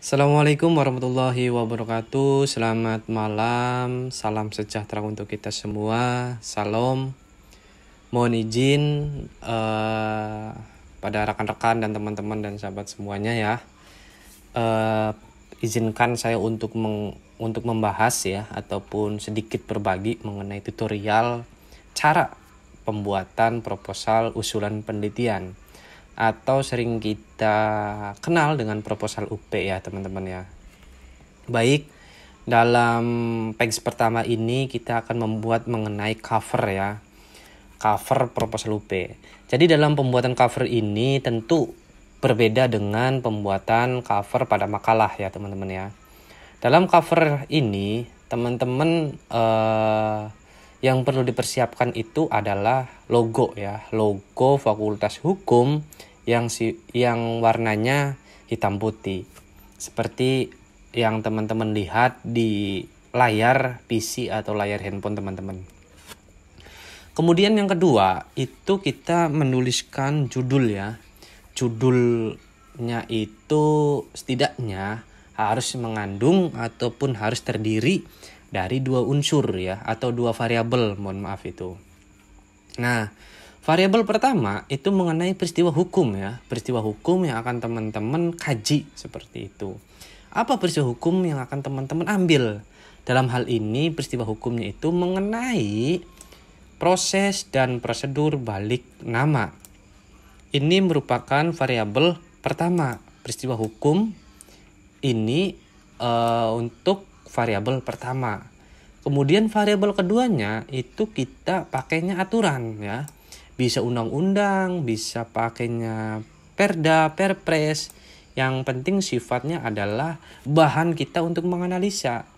Assalamualaikum warahmatullahi wabarakatuh. Selamat malam, salam sejahtera untuk kita semua. Salam. Mohon izin pada rekan-rekan dan teman-teman dan sahabat semuanya ya. Izinkan saya untuk membahas ya ataupun sedikit berbagi mengenai tutorial cara pembuatan proposal usulan penelitian atau sering kita kenal dengan proposal UP ya teman-teman ya. Baik, dalam page pertama ini kita akan membuat mengenai cover ya. Cover proposal UP. Jadi dalam pembuatan cover ini tentu berbeda dengan pembuatan cover pada makalah ya teman-teman ya. Dalam cover ini teman-teman yang perlu dipersiapkan itu adalah logo ya, logo Fakultas Hukum yang warnanya hitam putih. Seperti yang teman-teman lihat di layar PC atau layar handphone teman-teman. Kemudian yang kedua, itu kita menuliskan judul ya. Judulnya itu setidaknya harus mengandung ataupun harus terdiri dari dua unsur ya atau dua variabel, mohon maaf itu. Nah, variabel pertama itu mengenai peristiwa hukum ya, peristiwa hukum yang akan teman-teman kaji seperti itu. Apa peristiwa hukum yang akan teman-teman ambil? Dalam hal ini peristiwa hukumnya itu mengenai proses dan prosedur balik nama. Ini merupakan variabel pertama, peristiwa hukum ini untuk variabel pertama. Kemudian variabel keduanya itu kita pakainya aturan ya. Bisa undang-undang, bisa pakainya perda, perpres. Yang penting sifatnya adalah bahan kita untuk menganalisa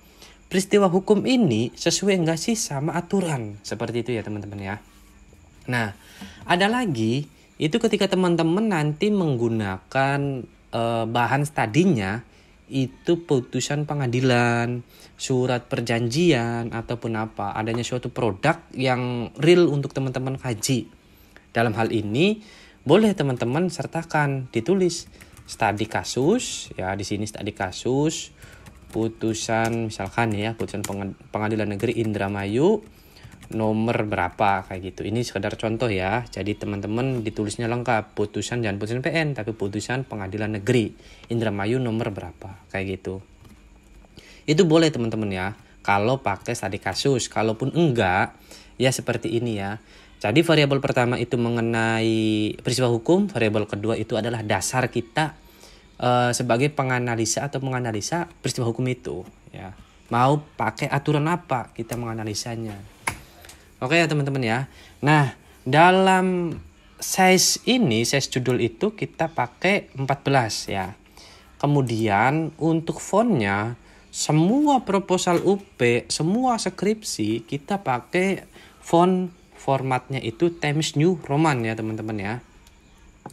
peristiwa hukum ini sesuai enggak sih sama aturan. Seperti itu ya teman-teman ya. Nah, ada lagi itu ketika teman-teman nanti menggunakan bahan studinya itu putusan pengadilan, surat perjanjian ataupun apa, adanya suatu produk yang real untuk teman-teman kaji. Dalam hal ini boleh teman-teman sertakan ditulis studi kasus ya, di sini studi kasus putusan misalkan ya, putusan Pengadilan Negeri Indramayu nomor berapa kayak gitu. Ini sekedar contoh ya. Jadi teman-teman ditulisnya lengkap, putusan jangan putusan PN tapi putusan Pengadilan Negeri Indramayu nomor berapa kayak gitu. Itu boleh teman-teman ya kalau pakai studi kasus. Kalaupun enggak ya seperti ini ya. Jadi variabel pertama itu mengenai peristiwa hukum, variabel kedua itu adalah dasar kita sebagai penganalisa atau menganalisa peristiwa hukum itu ya. Mau pakai aturan apa kita menganalisanya. Oke ya teman-teman ya. Nah, dalam size judul itu kita pakai 14 ya. Kemudian untuk fontnya, semua proposal UP, semua skripsi kita pakai font formatnya itu Times New Roman ya teman-teman ya.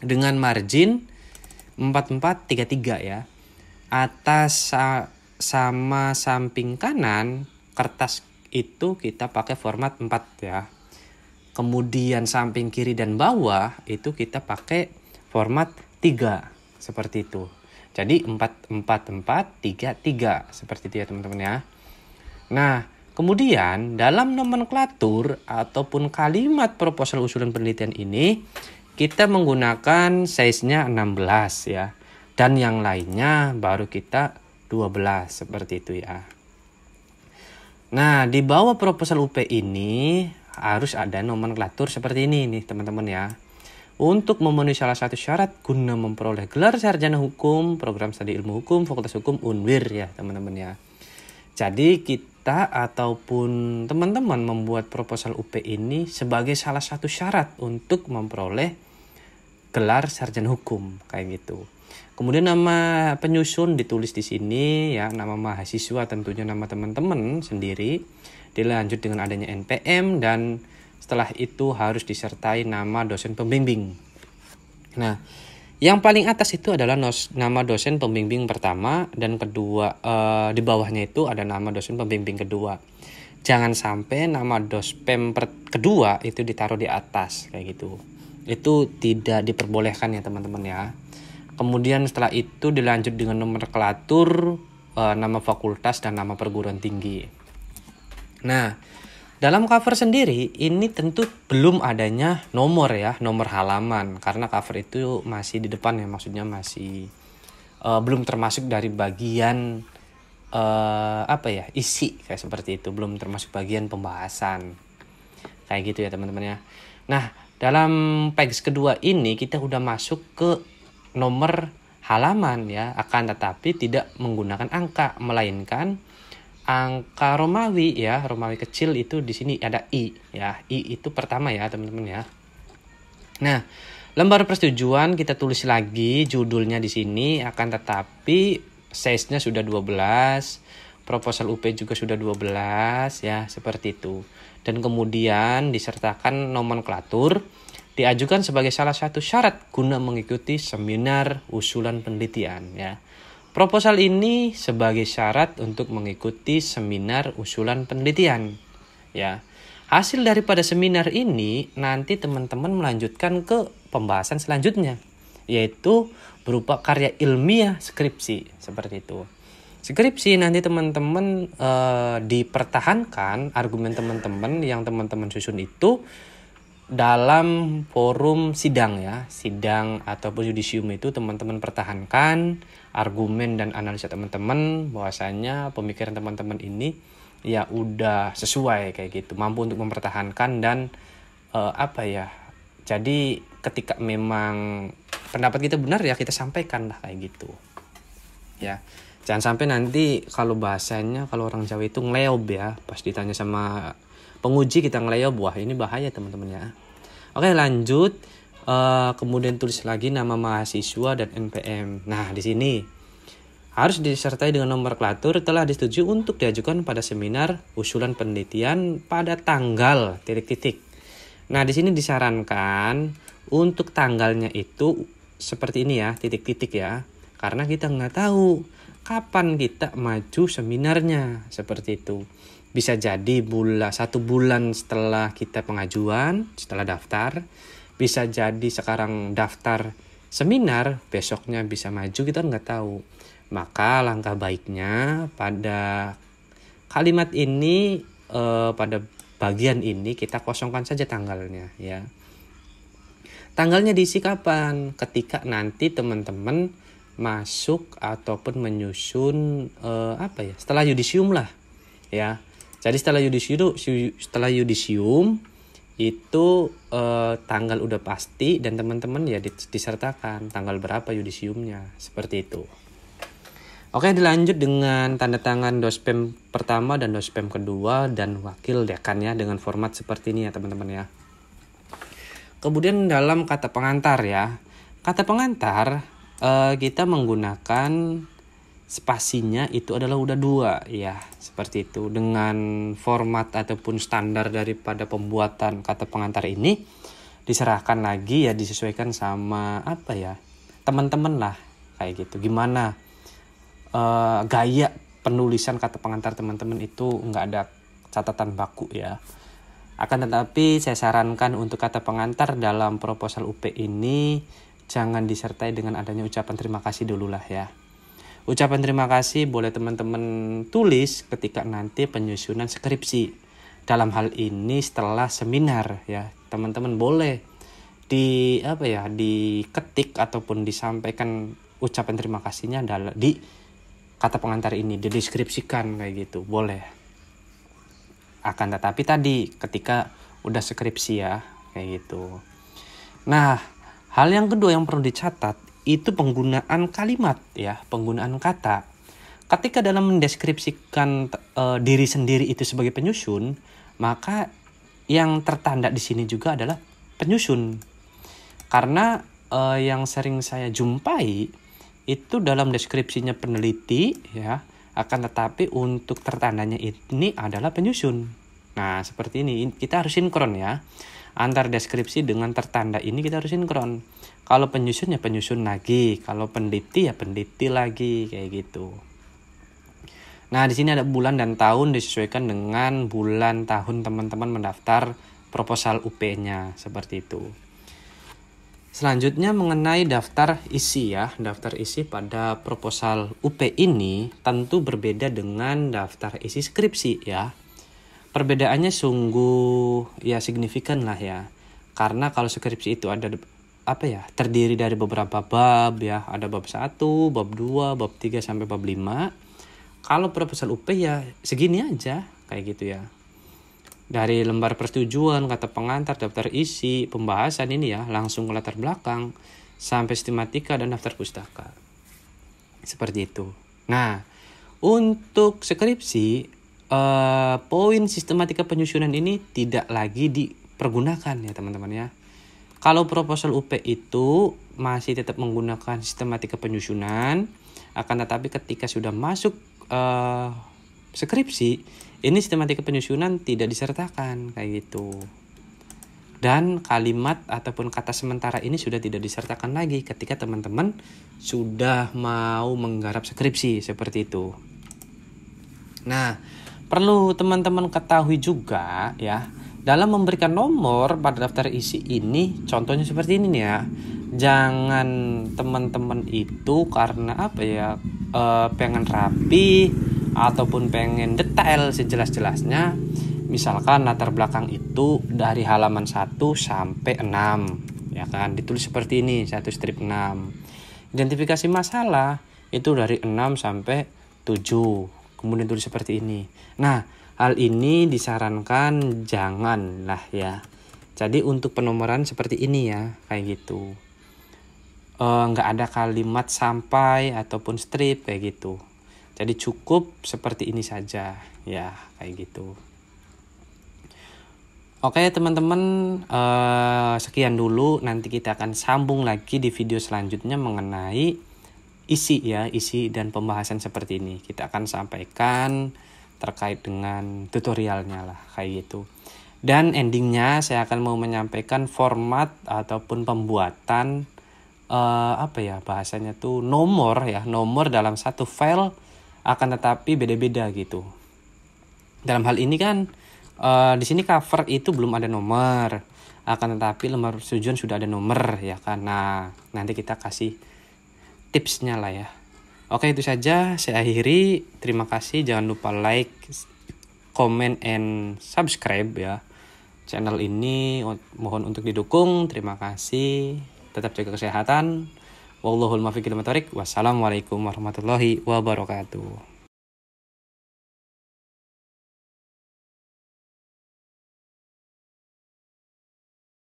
Dengan margin 4433 ya. Atas sama samping kanan kertas itu kita pakai format 4 ya. Kemudian samping kiri dan bawah itu kita pakai format 3 seperti itu. Jadi 44433 seperti itu ya teman-teman ya. Nah, kemudian dalam nomenklatur ataupun kalimat proposal usulan penelitian ini kita menggunakan size-nya 16 ya. Dan yang lainnya baru kita 12 seperti itu ya. Nah, di bawah proposal UP ini harus ada nomenklatur seperti ini nih teman-teman ya. Untuk memenuhi salah satu syarat guna memperoleh gelar sarjana hukum, program studi ilmu hukum, Fakultas Hukum Unwir ya teman-teman ya. Jadi kita ataupun teman-teman membuat proposal UP ini sebagai salah satu syarat untuk memperoleh gelar sarjana hukum kayak gitu. Kemudian nama penyusun ditulis di sini ya, nama mahasiswa tentunya nama teman-teman sendiri, dilanjut dengan adanya NPM dan setelah itu harus disertai nama dosen pembimbing. Nah, yang paling atas itu adalah nama dosen pembimbing pertama dan kedua, di bawahnya itu ada nama dosen pembimbing kedua. Jangan sampai nama dospem kedua itu ditaruh di atas kayak gitu. Itu tidak diperbolehkan ya teman-teman ya. Kemudian setelah itu dilanjut dengan nomenklatur, nama fakultas dan nama perguruan tinggi. Nah, dalam cover sendiri ini tentu belum adanya nomor ya, nomor halaman, karena cover itu masih di depan ya, maksudnya masih belum termasuk dari bagian isi kayak seperti itu, belum termasuk bagian pembahasan kayak gitu ya teman-teman ya. Nah, dalam page kedua ini kita udah masuk ke nomor halaman ya, akan tetapi tidak menggunakan angka, melainkan angka Romawi ya, Romawi kecil. Itu di sini ada I ya, I itu pertama ya teman-teman ya. Nah, lembar persetujuan kita tulis lagi judulnya di sini, akan tetapi size-nya sudah 12, proposal UP juga sudah 12 ya, seperti itu. Dan kemudian disertakan nomenklatur, diajukan sebagai salah satu syarat guna mengikuti seminar usulan penelitian ya. Proposal ini sebagai syarat untuk mengikuti seminar usulan penelitian ya. Hasil daripada seminar ini nanti teman-teman melanjutkan ke pembahasan selanjutnya, yaitu berupa karya ilmiah skripsi, seperti itu. Skripsi nanti teman-teman dipertahankan argumen teman-teman yang teman-teman susun itu dalam forum sidang ya, sidang ataupun yudisium itu teman-teman pertahankan argumen dan analisa teman-teman bahwasanya pemikiran teman-teman ini ya udah sesuai kayak gitu, mampu untuk mempertahankan dan jadi ketika memang pendapat kita benar ya kita sampaikan lah kayak gitu ya. Jangan sampai nanti kalau bahasanya, kalau orang Jawa itu ngeleob ya, pas ditanya sama penguji kita ngeleob, wah ini bahaya teman-teman ya. Oke, lanjut. Kemudian tulis lagi nama mahasiswa dan NPM. Nah, di sini harus disertai dengan nomenklatur telah disetujui untuk diajukan pada seminar usulan penelitian pada tanggal ... Nah, di sini disarankan untuk tanggalnya itu seperti ini ya, titik-titik ya. Karena kita nggak tahu kapan kita maju seminarnya, seperti itu. Bisa jadi 1 bulan setelah kita pengajuan, setelah daftar. Bisa jadi sekarang daftar seminar, besoknya bisa maju, kita nggak tahu. Maka langkah baiknya pada kalimat ini, pada bagian ini kita kosongkan saja tanggalnya ya. Tanggalnya diisi kapan? Ketika nanti teman-teman masuk ataupun menyusun setelah yudisium lah ya. Jadi setelah yudisium itu tanggal udah pasti dan teman-teman ya disertakan tanggal berapa yudisiumnya, seperti itu. Oke, dilanjut dengan tanda tangan dospem pertama dan dospem kedua dan wakil dekan ya, dengan format seperti ini ya teman-teman ya. Kemudian dalam kata pengantar ya, kata pengantar kita menggunakan spasinya itu adalah udah 2 ya, seperti itu. Dengan format ataupun standar daripada pembuatan kata pengantar ini diserahkan lagi ya, disesuaikan sama teman-teman lah kayak gitu. Gimana gaya penulisan kata pengantar teman-teman itu nggak ada catatan baku ya. Akan tetapi saya sarankan untuk kata pengantar dalam proposal UP ini jangan disertai dengan adanya ucapan terima kasih dulu lah ya. Ucapan terima kasih boleh teman-teman tulis ketika nanti penyusunan skripsi. Dalam hal ini setelah seminar ya, teman-teman boleh diketik ataupun disampaikan ucapan terima kasihnya di kata pengantar ini, dideskripsikan kayak gitu, boleh. Akan tetapi tadi ketika udah skripsi ya, kayak gitu. Nah, hal yang kedua yang perlu dicatat itu penggunaan kalimat ya, penggunaan kata. Ketika dalam mendeskripsikan diri sendiri itu sebagai penyusun, maka yang tertanda di sini juga adalah penyusun. Karena yang sering saya jumpai itu dalam deskripsinya peneliti ya, akan tetapi untuk tertandanya ini adalah penyusun. Nah, seperti ini kita harus sinkron ya. Antar deskripsi dengan tertanda ini kita harus sinkron. Kalau penyusun ya penyusun lagi, kalau peneliti ya peneliti lagi kayak gitu. Nah, di sini ada bulan dan tahun disesuaikan dengan bulan tahun teman-teman mendaftar proposal UP-nya, seperti itu. Selanjutnya mengenai daftar isi ya. Daftar isi pada proposal UP ini tentu berbeda dengan daftar isi skripsi ya. Perbedaannya sungguh ya signifikan lah ya. Karena kalau skripsi itu ada terdiri dari beberapa bab ya. Ada bab 1, bab 2, bab 3 sampai bab 5. Kalau proposal UP ya segini aja kayak gitu ya. Dari lembar persetujuan, kata pengantar, daftar isi, pembahasan ini ya, langsung ke latar belakang, sampai sistematika dan daftar pustaka. Seperti itu. Nah, untuk skripsi, poin sistematika penyusunan ini tidak lagi dipergunakan ya teman-teman ya. Kalau proposal UP itu masih tetap menggunakan sistematika penyusunan, akan tetapi ketika sudah masuk skripsi, ini sistematika penyusunan tidak disertakan kayak gitu. Dan kalimat ataupun kata sementara ini sudah tidak disertakan lagi ketika teman-teman sudah mau menggarap skripsi seperti itu. Nah, perlu teman-teman ketahui juga ya, dalam memberikan nomor pada daftar isi ini, contohnya seperti ini nih ya. Jangan teman-teman itu karena pengen rapi ataupun pengen detail sejelas-jelasnya, misalkan latar belakang itu dari halaman 1 sampai 6 ya kan, ditulis seperti ini 1 strip 6. Identifikasi masalah itu dari 6 sampai 7, kemudian tulis seperti ini. Nah, hal ini disarankan janganlah ya. Jadi untuk penomoran seperti ini ya, kayak gitu. Nggak ada kalimat sampai ataupun strip kayak gitu. Jadi cukup seperti ini saja ya, kayak gitu. Oke teman-teman, sekian dulu. Nanti kita akan sambung lagi di video selanjutnya mengenai isi dan pembahasan seperti ini. Kita akan sampaikan terkait dengan tutorialnya lah, kayak gitu. Dan endingnya saya akan mau menyampaikan format ataupun pembuatan bahasanya tuh nomor dalam satu file, akan tetapi beda-beda gitu. Dalam hal ini kan di sini cover itu belum ada nomor, akan tetapi lembar persetujuan sudah ada nomor ya kan. Nah, nanti kita kasih tipsnya lah ya. Oke, itu saja saya akhiri. Terima kasih, jangan lupa like, comment, and subscribe ya channel ini, mohon untuk didukung. Terima kasih, tetap jaga kesehatan. Wallahul muwaffiq ila aqwamit thoriq. Wassalamualaikum warahmatullahi wabarakatuh.